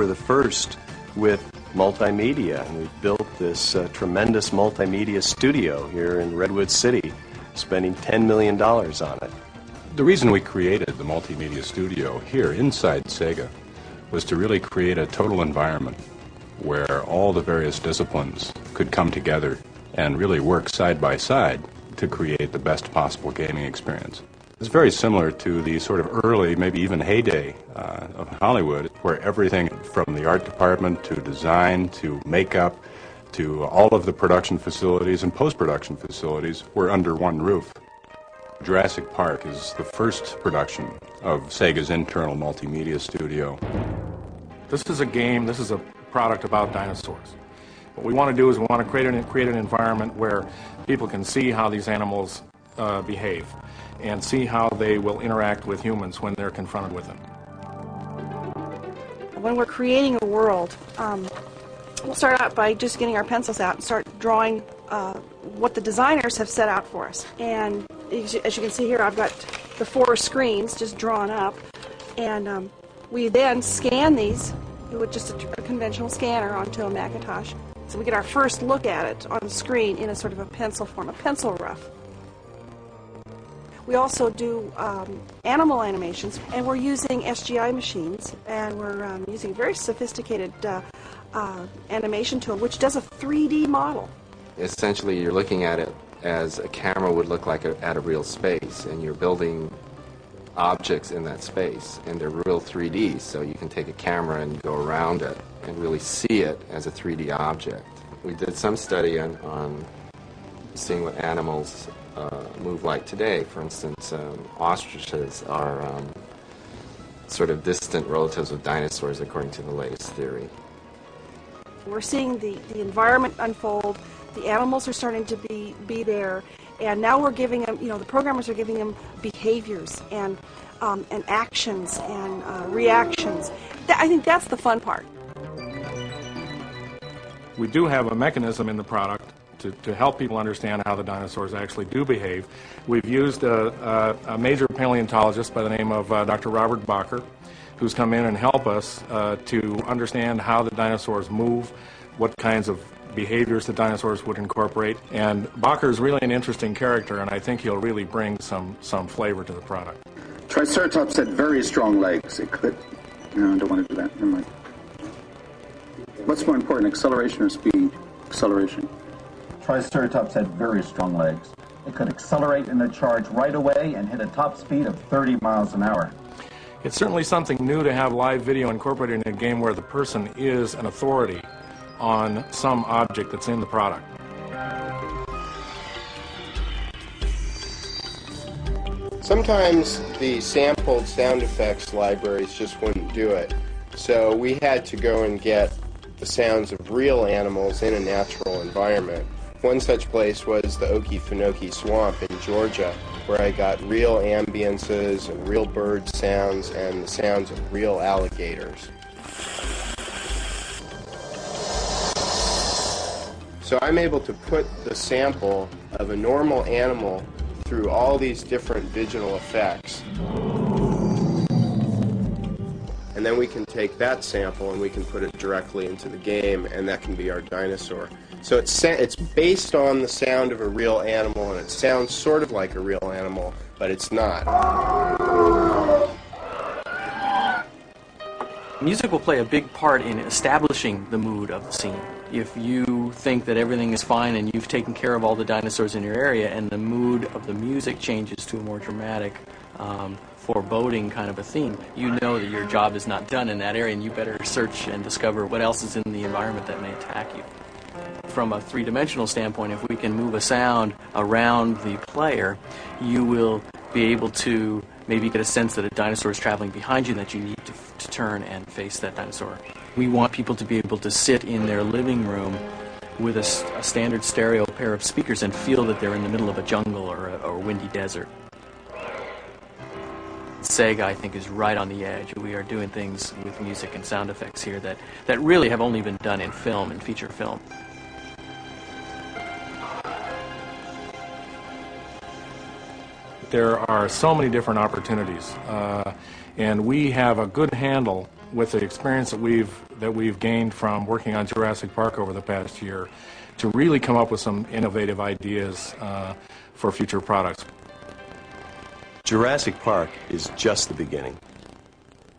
We're the first with multimedia, and we've built this tremendous multimedia studio here in Redwood City, spending $10 million on it. The reason we created the multimedia studio here inside Sega was to really create a total environment where all the various disciplines could come together and really work side by side to create the best possible gaming experience. It's very similar to the sort of early, maybe even heyday of Hollywood, where everything from the art department to design to makeup to all of the production facilities and post-production facilities were under one roof. Jurassic Park is the first production of Sega's internal multimedia studio. This is a game, this is a product about dinosaurs. What we want to do is we want to create an environment where people can see how these animals behave and see how they will interact with humans when they're confronted with them. When we're creating a world, we'll start out by just getting our pencils out and start drawing what the designers have set out for us. And as you can see here, I've got the 4 screens just drawn up, and we then scan these with just a conventional scanner onto a Macintosh. So we get our first look at it on the screen in a sort of a pencil form, a pencil rough. We also do animal animations, and we're using SGI machines, and we're using a very sophisticated animation tool, which does a 3D model. Essentially, you're looking at it as a camera would look like at a real space, and you're building objects in that space, and they're real 3D, so you can take a camera and go around it and really see it as a 3D object. We did some study on seeing what animals move like today. For instance, ostriches are sort of distant relatives of dinosaurs, according to the latest theory. We're seeing the environment unfold, the animals are starting to be there, and now we're giving them, the programmers are giving them behaviors and actions and reactions. I think that's the fun part. We do have a mechanism in the product to help people understand how the dinosaurs actually do behave. We've used a major paleontologist by the name of Dr. Robert Bacher, who's come in and help us to understand how the dinosaurs move, what kinds of behaviors the dinosaurs would incorporate. And Bacher is really an interesting character, and I think he'll really bring some flavor to the product. Triceratops had very strong legs. It could... No, I don't want to do that. Never mind. What's more important, acceleration or speed? Acceleration. Triceratops had very strong legs. It could accelerate in a charge right away and hit a top speed of 30 miles an hour. It's certainly something new to have live video incorporated in a game where the person is an authority on some object that's in the product. Sometimes the sampled sound effects libraries just wouldn't do it. So we had to go and get the sounds of real animals in a natural environment. One such place was the Okefenokee Swamp in Georgia, where I got real ambiances and real bird sounds and the sounds of real alligators. So I'm able to put the sample of a normal animal through all these different digital effects. And then we can take that sample and we can put it directly into the game, and that can be our dinosaur. So it's based on the sound of a real animal, and it sounds sort of like a real animal, but it's not. Music will play a big part in establishing the mood of the scene. If you think that everything is fine and you've taken care of all the dinosaurs in your area, and the mood of the music changes to a more dramatic, foreboding kind of a theme, you know that your job is not done in that area, and you better search and discover what else is in the environment that may attack you. From a three-dimensional standpoint, if we can move a sound around the player, you will be able to maybe get a sense that a dinosaur is traveling behind you and that you need to turn and face that dinosaur. We want people to be able to sit in their living room with a standard stereo pair of speakers and feel that they're in the middle of a jungle or a windy desert. Sega, I think, is right on the edge. We are doing things with music and sound effects here that really have only been done in film and feature film. There are so many different opportunities, and we have a good handle with the experience that we've gained from working on Jurassic Park over the past year, to really come up with some innovative ideas for future products. Jurassic Park is just the beginning.